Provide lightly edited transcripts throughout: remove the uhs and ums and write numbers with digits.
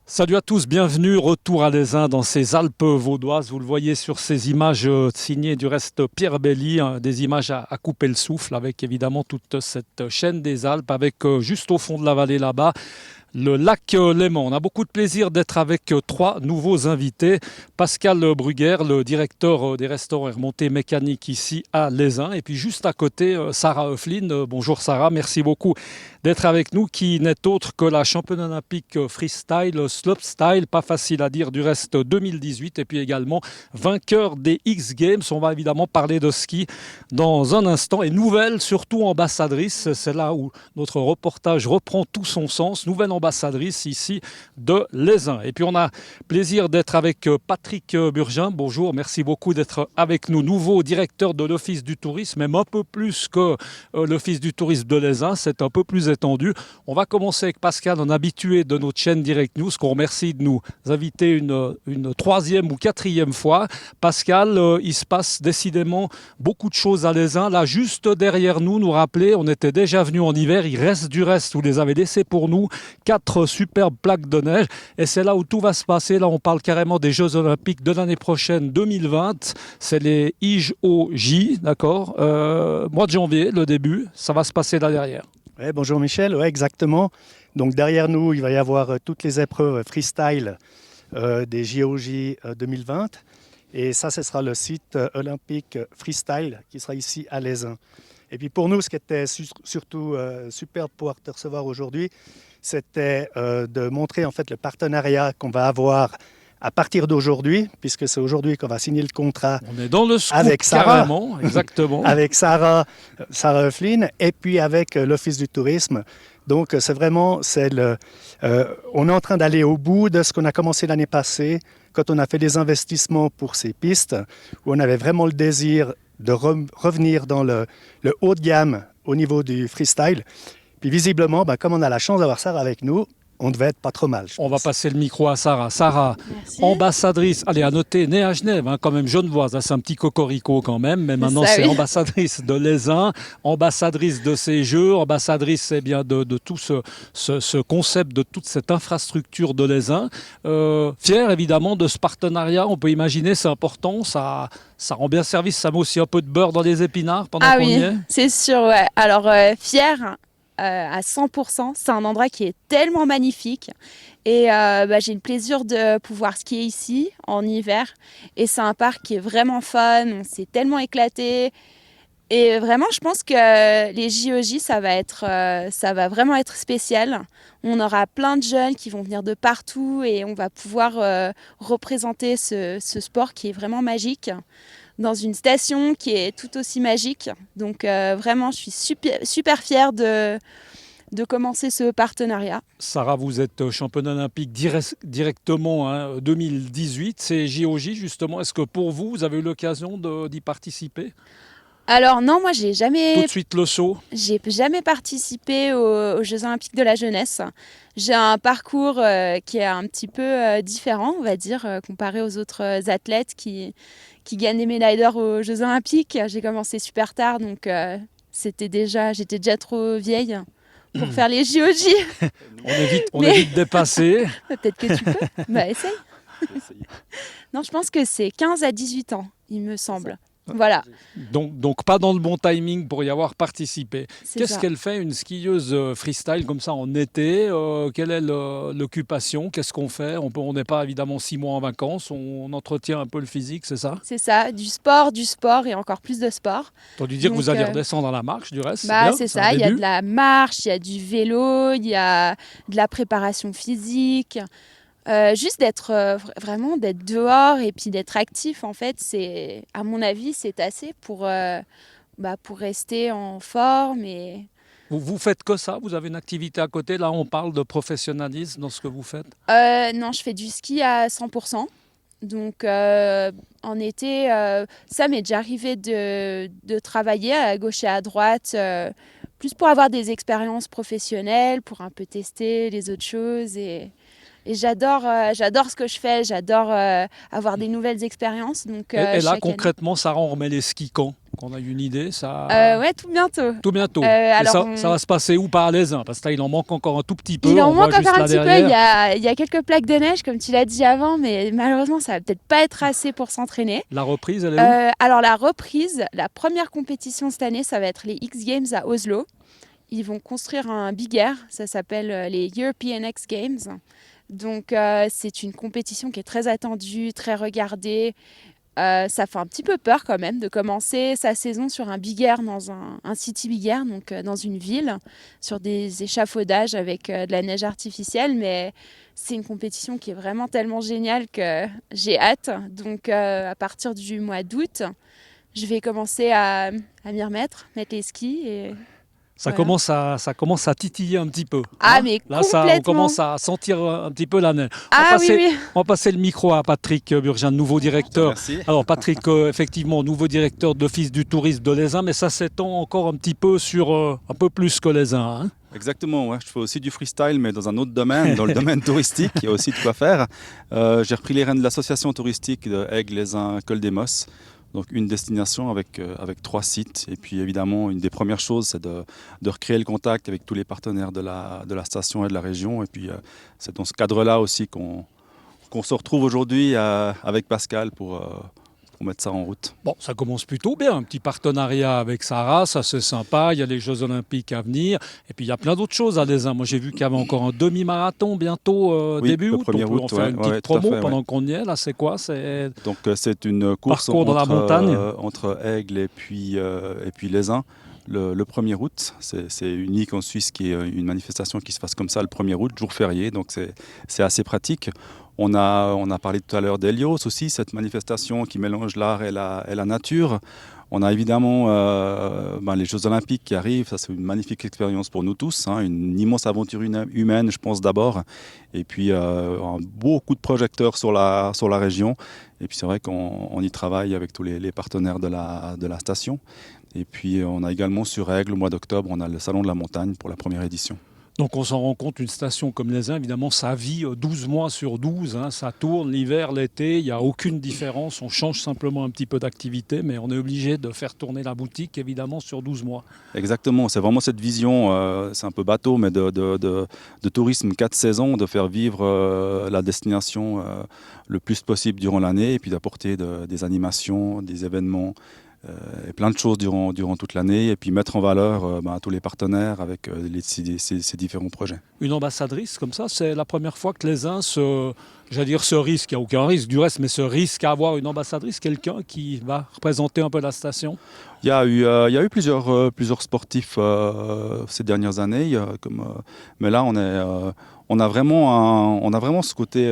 Salut à tous, bienvenue, retour à l'Aisin dans ces Alpes vaudoises. Vous le voyez sur ces images signées du reste Pierre Belly, hein, des images à couper le souffle avec évidemment toute cette chaîne des Alpes avec juste au fond de la vallée là-bas le lac Léman. On a beaucoup de plaisir d'être avec trois nouveaux invités. Pascal Brugger, le directeur des restaurants et remontées mécaniques ici à l'Aisin. Et puis juste à côté, Sarah Hoeflin. Bonjour Sarah, merci beaucoup d'être avec nous, qui n'est autre que la championne olympique freestyle, slopestyle, pas facile à dire, du reste 2018. Et puis également vainqueur des X Games. On va évidemment parler de ski dans un instant. Et nouvelle, surtout ambassadrice, c'est là où notre reportage reprend tout son sens. Nouvelle ambassadrice ici de l'Aisin. Et puis on a plaisir d'être avec Patrick Burgin. Bonjour, merci beaucoup d'être avec nous. Nouveau directeur de l'Office du tourisme, même un peu plus que l'Office du tourisme de l'Aisin. C'est un peu plus étendu. On va commencer avec Pascal, un habitué de notre chaîne Direct News, qu'on remercie de nous inviter une troisième ou quatrième fois. Pascal, il se passe décidément beaucoup de choses à l'Aisin. Là, juste derrière nous, nous rappeler, on était déjà venu en hiver, il reste du reste, vous les avez laissés pour nous, quatre superbes plaques de neige, et c'est là où tout va se passer. Là, on parle carrément des Jeux Olympiques de l'année prochaine, 2020. C'est les IJOJ, d'accord, mois de janvier, le début, ça va se passer là derrière. Ouais, bonjour Michel, ouais, exactement. Donc derrière nous, il va y avoir toutes les épreuves freestyle des JOJ 2020. Et ça, ce sera le site olympique freestyle qui sera ici à l'Aisin. Et puis pour nous, ce qui était surtout super de pouvoir te recevoir aujourd'hui, c'était de montrer en fait le partenariat qu'on va avoir à partir d'aujourd'hui, puisque c'est aujourd'hui qu'on va signer le contrat On est dans le scoop avec Sarah, carrément, exactement. avec Sarah Hoeflin, et puis avec l'Office du tourisme. Donc c'est vraiment, on est en train d'aller au bout de ce qu'on a commencé l'année passée, quand on a fait des investissements pour ces pistes, où on avait vraiment le désir de revenir dans le haut de gamme au niveau du freestyle. Puis visiblement, comme on a la chance d'avoir Sarah avec nous, on devait être pas trop mal. On va passer le micro à Sarah. Sarah, Merci. ambassadrice, allez, à noter, née à Genève, hein, quand même genevoise, hein, c'est un petit cocorico quand même, mais maintenant Ça, c'est oui. ambassadrice de l'Aisin, ambassadrice de ces Jeux, ambassadrice bien, de tout ce concept, de toute cette infrastructure de l'Aisin. Fière évidemment de ce partenariat, on peut imaginer, c'est important, ça rend bien service, ça met aussi un peu de beurre dans les épinards pendant Ah qu'on y oui, est. c'est sûr, ouais. Alors, fière à 100%, c'est un endroit qui est tellement magnifique. Et j'ai le plaisir de pouvoir skier ici en hiver. Et c'est un parc qui est vraiment fun, on s'est tellement éclaté. Et vraiment, je pense que les JOJ, ça va vraiment être spécial. On aura plein de jeunes qui vont venir de partout et on va pouvoir représenter ce sport qui est vraiment magique dans une station qui est tout aussi magique. Donc vraiment, je suis super, super fière de commencer ce partenariat. Sarah, vous êtes championne olympique directement, hein, 2018. C'est JOJ justement. Est-ce que pour vous, vous avez eu l'occasion d'y participer? Alors non, moi Tout de suite le saut. j'ai jamais participé aux Jeux Olympiques de la jeunesse. J'ai un parcours qui est un petit peu différent, on va dire, comparé aux autres athlètes qui gagnent des médailles d'or aux Jeux Olympiques. J'ai commencé super tard, donc j'étais déjà trop vieille pour faire les JOJ. On Mais évite dépasser. peut-être que tu peux. Bah, essaye. Non, je pense que c'est 15 à 18 ans, il me semble. Voilà, Donc pas dans le bon timing pour y avoir participé. c'est Qu'est-ce ça. qu'elle fait une skieuse freestyle comme ça en été? Quelle est l'occupation? Qu'est-ce qu'on fait? On n'est pas évidemment 6 mois en vacances. On entretient un peu le physique, c'est ça? C'est ça, du sport et encore plus de sport. T'as dû dire que vous Donc, alliez redescendre à la marche du reste. C'est bah, bien, c'est c'est un ça, il y a début. de la marche, il y a du vélo, il y a de la préparation physique. Juste vraiment d'être dehors et puis d'être actif, en fait, à mon avis, c'est assez pour rester en forme. Vous faites que ça? Vous avez une activité à côté? Là, on parle de professionnalisme dans ce que vous faites. Non, je fais du ski à 100%. Donc, en été, ça m'est déjà arrivé de travailler à gauche et à droite, plus pour avoir des expériences professionnelles, pour un peu tester les autres choses. Et j'adore ce que je fais, j'adore avoir des nouvelles expériences. Donc, Et là, chaque année. concrètement, Sarah, on remet les skis quand? Qu'on a une idée, ça... Ouais, tout bientôt. Tout bientôt. Et alors, ça va se passer où par les uns? Parce que là, il en manque encore un tout petit peu. il en on voit manque juste encore un là petit peu. derrière. Il y a quelques plaques de neige, comme tu l'as dit avant, mais malheureusement, ça va peut-être pas être assez pour s'entraîner. La reprise, elle est où? Alors, la reprise, la première compétition cette année, ça va être les X Games à Oslo. Ils vont construire un big air, ça s'appelle les European X Games. Donc, c'est une compétition qui est très attendue, très regardée. Ça fait un petit peu peur quand même de commencer sa saison sur un big air dans un city big air, donc dans une ville, sur des échafaudages avec de la neige artificielle. Mais c'est une compétition qui est vraiment tellement géniale que j'ai hâte. Donc, à partir du mois d'août, je vais commencer à m'y remettre, mettre les skis et... Ça, Voilà. ça commence à titiller un petit peu. Ah, mais Là, complètement. on commence à sentir un petit peu la neige. Ah oui, oui. On va passer le micro à Patrick Burgin, nouveau directeur. Merci. Alors Patrick, effectivement, nouveau directeur d'Office du tourisme de l'Aisin, mais ça s'étend encore un petit peu sur un peu plus que l'Aisin. Hein. Exactement, ouais. Je fais aussi du freestyle, mais dans un autre domaine, dans le domaine touristique, il y a aussi de quoi faire. J'ai repris les rênes de l'association touristique de Aigle, l'Aisin, Col des Mosses. Donc une destination avec 3 sites. Et puis évidemment, une des premières choses, c'est de recréer le contact avec tous les partenaires de la station et de la région. Et puis c'est dans ce cadre-là aussi qu'on se retrouve aujourd'hui avec Pascal pour mettre ça en route. Bon, ça commence plutôt bien, un petit partenariat avec Sarah, ça c'est sympa, il y a les Jeux Olympiques à venir, et puis il y a plein d'autres choses à l'Aisin. Moi j'ai vu qu'il y avait encore un demi-marathon bientôt Oui, début le août, 1er on peut en août, faire une ouais, petite tout à promo fait, pendant ouais. qu'on y est, là c'est quoi? Donc c'est une course Parcours dans la montagne. entre Aigle et puis l'Aisin. Le 1er août, c'est unique en Suisse qu'il y ait une manifestation qui se fasse comme ça le 1er août, jour férié, donc c'est assez pratique. On a parlé tout à l'heure d'Helios aussi, cette manifestation qui mélange l'art et la nature. On a évidemment les Jeux Olympiques qui arrivent, ça c'est une magnifique expérience pour nous tous, hein, une immense aventure humaine, je pense d'abord, et puis beaucoup de projecteurs sur la région, et puis c'est vrai qu'on y travaille avec tous les partenaires de la station. Et puis on a également sur Aigle, au mois d'octobre, on a le Salon de la montagne pour la première édition. Donc on s'en rend compte, une station comme l'Aisin, évidemment, ça vit 12 mois sur 12, hein, ça tourne l'hiver, l'été, il n'y a aucune différence, on change simplement un petit peu d'activité, mais on est obligé de faire tourner la boutique, évidemment, sur 12 mois. Exactement, c'est vraiment cette vision, c'est un peu bateau, mais de tourisme 4 saisons, de faire vivre la destination le plus possible durant l'année, et puis d'apporter des animations, des événements, et plein de choses durant toute l'année, et puis mettre en valeur tous les partenaires avec ces différents projets. Une ambassadrice comme ça, c'est la première fois que l'Aisin se risque, il n'y a aucun risque du reste, mais se risque à avoir une ambassadrice, quelqu'un qui va représenter un peu la station. Il y a eu plusieurs sportifs ces dernières années, mais là on a vraiment ce côté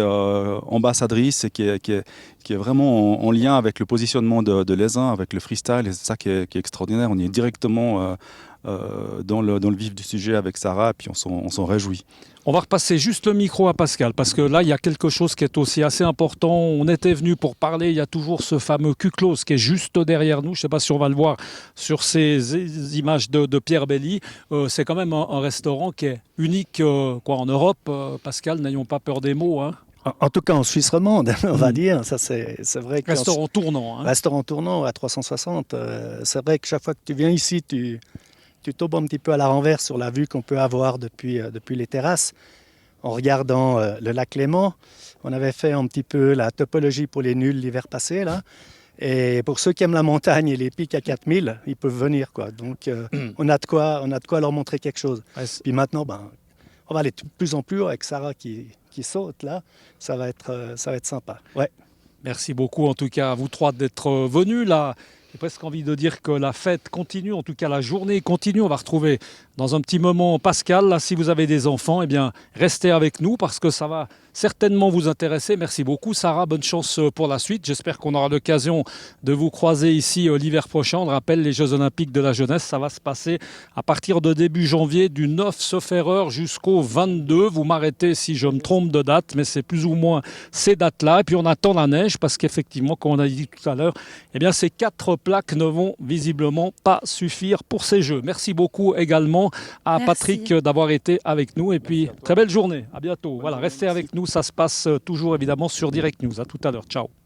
ambassadrice qui est vraiment en lien avec le positionnement de l'Aisin, avec le freestyle, et c'est ça qui est extraordinaire. On est directement dans le vif du sujet avec Sarah, et puis on s'en réjouit. On va repasser juste le micro à Pascal, parce que là, il y a quelque chose qui est aussi assez important. On était venu pour parler, il y a toujours ce fameux Kuklos qui est juste derrière nous. Je ne sais pas si on va le voir sur ces images de Pierre Belli. C'est quand même un restaurant qui est unique en Europe. Pascal, n'ayons pas peur des mots. Hein. En tout cas en Suisse romande, on va dire. Ça, c'est vrai que Restaurant tournant. Hein. Restaurant tournant à 360. C'est vrai que chaque fois que tu viens ici, tu tombes un petit peu à la renverse sur la vue qu'on peut avoir depuis les terrasses. En regardant le lac Léman, on avait fait un petit peu la topologie pour les nuls l'hiver passé, là. Et pour ceux qui aiment la montagne et les pics à 4000, ils peuvent venir, quoi. Donc on a de quoi leur montrer quelque chose. Ouais, Puis maintenant, on va aller de plus en plus haut avec Sarah qui saute là. Ça va être sympa. Ouais. Merci beaucoup en tout cas à vous trois d'être venus là. J'ai presque envie de dire que la fête continue, en tout cas la journée continue. On va retrouver dans un petit moment Pascal. Là, si vous avez des enfants, eh bien, restez avec nous parce que ça va certainement vous intéresser. Merci beaucoup Sarah, bonne chance pour la suite. J'espère qu'on aura l'occasion de vous croiser ici l'hiver prochain. On rappelle les Jeux Olympiques de la jeunesse, ça va se passer à partir de début janvier, du 9 sauf erreur jusqu'au 22. Vous m'arrêtez si je me trompe de date, mais c'est plus ou moins ces dates-là. Et puis on attend la neige parce qu'effectivement, comme on a dit tout à l'heure, eh bien, ces 4 plaques ne vont visiblement pas suffire pour ces Jeux. Merci beaucoup également à Merci. Patrick d'avoir été avec nous. Et puis, très belle journée. À bientôt. Voilà, restez avec nous. Ça se passe toujours évidemment sur Direct News. À tout à l'heure. Ciao.